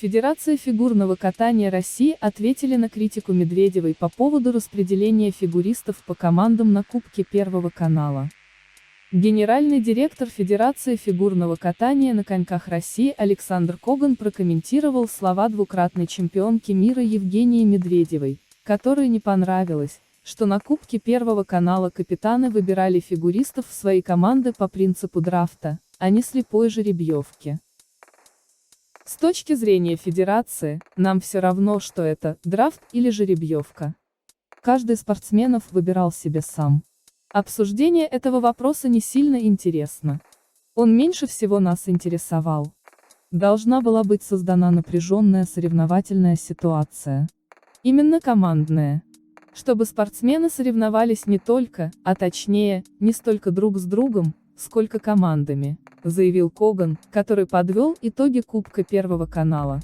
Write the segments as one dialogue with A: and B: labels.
A: Федерация фигурного катания России ответили на критику Медведевой по поводу распределения фигуристов по командам на Кубке Первого канала. Генеральный директор Федерации фигурного катания на коньках России Александр Коган прокомментировал слова двукратной чемпионки мира Евгении Медведевой, которой не понравилось, что на Кубке Первого канала капитаны выбирали фигуристов в свои команды по принципу драфта, а не слепой жеребьевки. С точки зрения Федерации, нам все равно, что это, драфт или жеребьевка. Каждый из спортсменов выбирал себе сам. Обсуждение этого вопроса не сильно интересно. Он меньше всего нас интересовал. Должна была быть создана напряженная соревновательная ситуация. Именно командная. Чтобы спортсмены соревновались не только, а точнее, не столько друг с другом, сколько командами, заявил Коган, который подвел итоги Кубка Первого канала.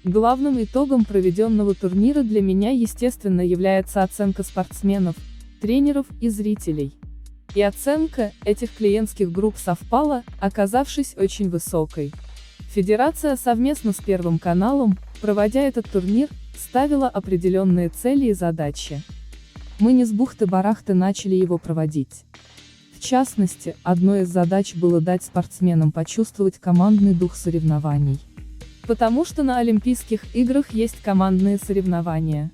A: Главным итогом проведенного турнира для меня, естественно, является оценка спортсменов, тренеров и зрителей. И оценка этих клиентских групп совпала, оказавшись очень высокой. Федерация совместно с Первым каналом, проводя этот турнир, ставила определенные цели и задачи. Мы не с бухты-барахты начали его проводить. В частности, одной из задач было дать спортсменам почувствовать командный дух соревнований. Потому что на Олимпийских играх есть командные соревнования.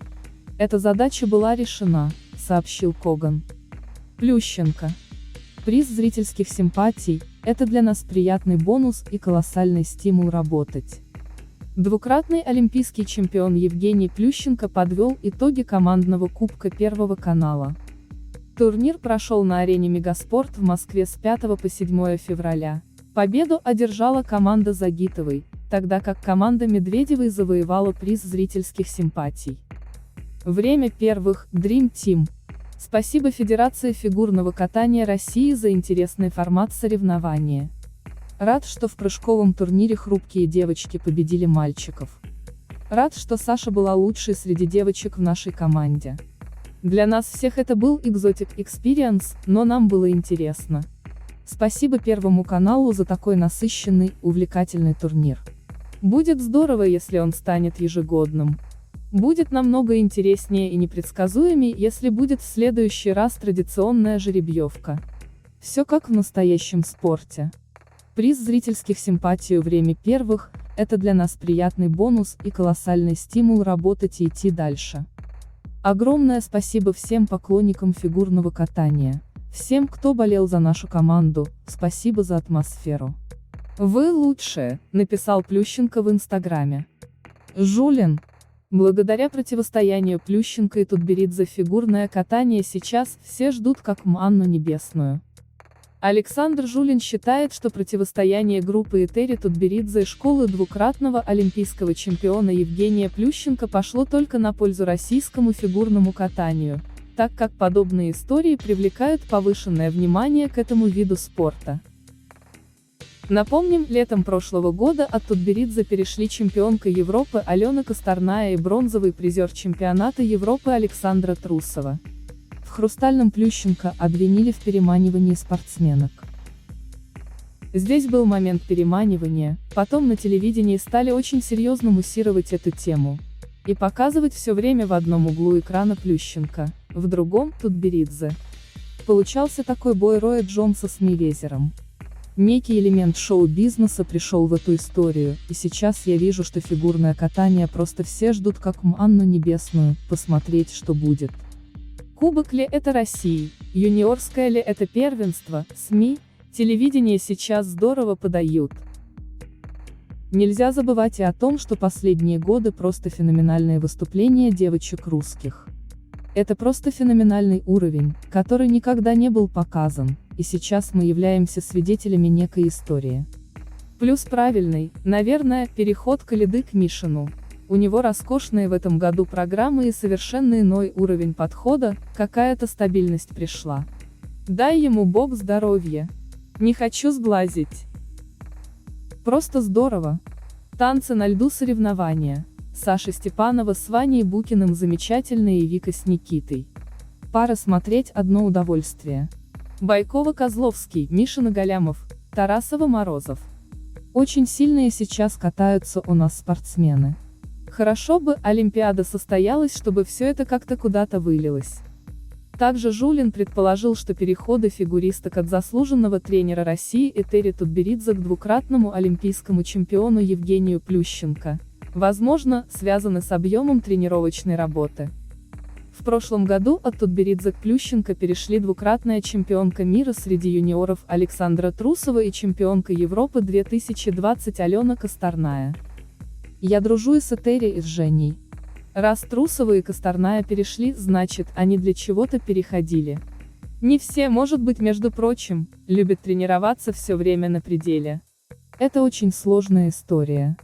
A: Эта задача была решена, сообщил Коган. Плющенко. Приз зрительских симпатий – это для нас приятный бонус и колоссальный стимул работать. Двукратный олимпийский чемпион Евгений Плющенко подвел итоги командного Кубка Первого канала. Турнир прошел на арене Мегаспорт в Москве с 5 по 7 февраля. Победу одержала команда Загитовой, тогда как команда Медведевой завоевала приз зрительских симпатий. Время первых – Dream Team. Спасибо Федерации фигурного катания России за интересный формат соревнования. Рад, что в прыжковом турнире хрупкие девочки победили мальчиков. Рад, что Саша была лучшей среди девочек в нашей команде. Для нас всех это был Exotic Experience, но нам было интересно. Спасибо Первому каналу за такой насыщенный, увлекательный турнир. Будет здорово, если он станет ежегодным. Будет намного интереснее и непредсказуемее, если будет в следующий раз традиционная жеребьевка. Все как в настоящем спорте. Приз зрительских симпатий «Время первых» – это для нас приятный бонус и колоссальный стимул работать и идти дальше. Огромное спасибо всем поклонникам фигурного катания, всем, кто болел за нашу команду, спасибо за атмосферу. Вы лучшие, написал Плющенко в Инстаграме. Жулин. Благодаря противостоянию Плющенко и Тутберидзе фигурное катание сейчас все ждут как манну небесную. Александр Жулин считает, что противостояние группы Этери Тутберидзе и школы двукратного олимпийского чемпиона Евгения Плющенко пошло только на пользу российскому фигурному катанию, так как подобные истории привлекают повышенное внимание к этому виду спорта. Напомним, летом прошлого года от Тутберидзе перешли чемпионка Европы Алена Косторная и бронзовый призер чемпионата Европы Александра Трусова. В Хрустальном Плющенко обвинили в переманивании спортсменок. Здесь был момент переманивания, потом на телевидении стали очень серьезно муссировать эту тему. И показывать все время в одном углу экрана Плющенко, в другом – Тутберидзе. Получался такой бой Роя Джонса с Мейвезером. Некий элемент шоу-бизнеса пришел в эту историю, и сейчас я вижу, что фигурное катание просто все ждут как манну небесную, посмотреть, что будет. Кубок ли это России, юниорское ли это первенство, СМИ, телевидение сейчас здорово подают. Нельзя забывать и о том, что последние годы просто феноменальные выступления девочек русских. Это просто феноменальный уровень, который никогда не был показан, и сейчас мы являемся свидетелями некой истории. Плюс правильный, наверное, переход Коляды к Мишину. У него роскошные в этом году программы и совершенно иной уровень подхода, какая-то стабильность пришла. Дай ему Бог здоровья. Не хочу сглазить. Просто здорово. Танцы на льду соревнования. Саша Степанова с Ваней Букиным замечательные и Вика с Никитой. Пара смотреть одно удовольствие. Байкова-Козловский, Мишина-Галямов, Тарасова-Морозов. Очень сильные сейчас катаются у нас спортсмены. Хорошо бы Олимпиада состоялась, чтобы все это как-то куда-то вылилось. Также Жулин предположил, что переходы фигуристок от заслуженного тренера России Этери Тутберидзе к двукратному олимпийскому чемпиону Евгению Плющенко, возможно, связаны с объемом тренировочной работы. В прошлом году от Тутберидзе к Плющенко перешли двукратная чемпионка мира среди юниоров Александра Трусова и чемпионка Европы 2020 Алена Косторная. Я дружу и с Этери, и с Женей. Раз Трусова и Косторная перешли, значит, они для чего-то переходили. Не все, может быть, между прочим, любят тренироваться все время на пределе. Это очень сложная история.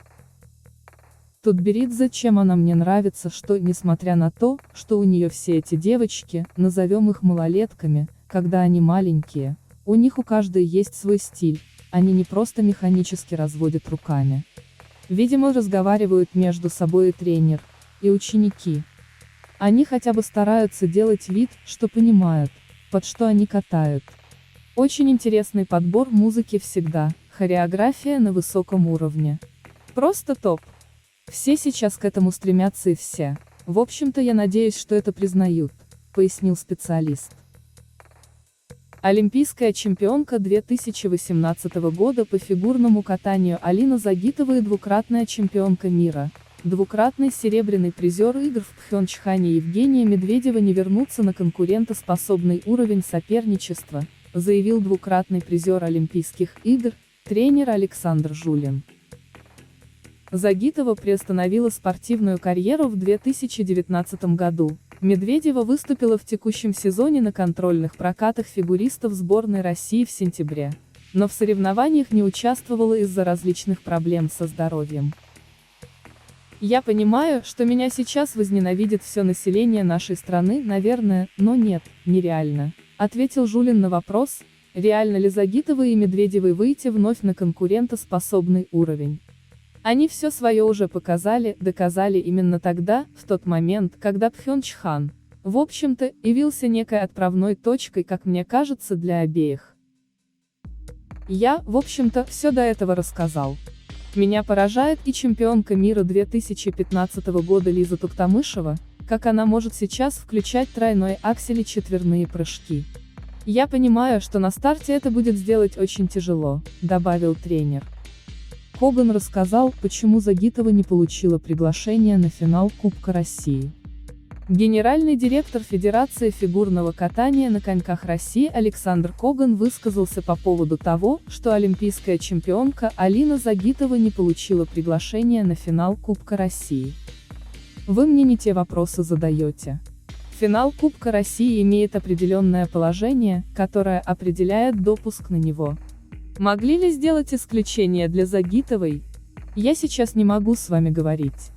A: Тутберидзе, чем она мне нравится, что, несмотря на то, что у нее все эти девочки, назовем их малолетками, когда они маленькие, у них у каждой есть свой стиль, они не просто механически разводят руками. Видимо, разговаривают между собой и тренер, и ученики. Они хотя бы стараются делать вид, что понимают, под что они катают. Очень интересный подбор музыки всегда, хореография на высоком уровне. Просто топ. Все сейчас к этому стремятся и все. В общем-то, я надеюсь, что это признают, пояснил специалист. Олимпийская чемпионка 2018 года по фигурному катанию Алина Загитова и двукратная чемпионка мира, двукратный серебряный призер игр в Пхёнчхане Евгения Медведева не вернутся на конкурентоспособный уровень соперничества, заявил двукратный призер Олимпийских игр, тренер Александр Жулин. Загитова приостановила спортивную карьеру в 2019 году. Медведева выступила в текущем сезоне на контрольных прокатах фигуристов сборной России в сентябре, но в соревнованиях не участвовала из-за различных проблем со здоровьем. Я понимаю, что меня сейчас возненавидит все население нашей страны, наверное, но нет, нереально, ответил Жулин на вопрос, реально ли Загитовой и Медведевой выйти вновь на конкурентоспособный уровень. Они все свое уже доказали именно тогда, в тот момент, когда Пхёнчхан, в общем-то, явился некой отправной точкой, как мне кажется, для обеих. Я, в общем-то, все до этого рассказал. Меня поражает и чемпионка мира 2015 года Лиза Туктамышева, как она может сейчас включать тройной аксель и четверные прыжки. Я понимаю, что на старте это будет сделать очень тяжело, добавил тренер. Коган рассказал, почему Загитова не получила приглашение на финал Кубка России. Генеральный директор Федерации фигурного катания на коньках России Александр Коган высказался по поводу того, что олимпийская чемпионка Алина Загитова не получила приглашение на финал Кубка России. Вы мне не те вопросы задаете. Финал Кубка России имеет определенное положение, которое определяет допуск на него. Могли ли сделать исключение для Загитовой? Я сейчас не могу с вами говорить.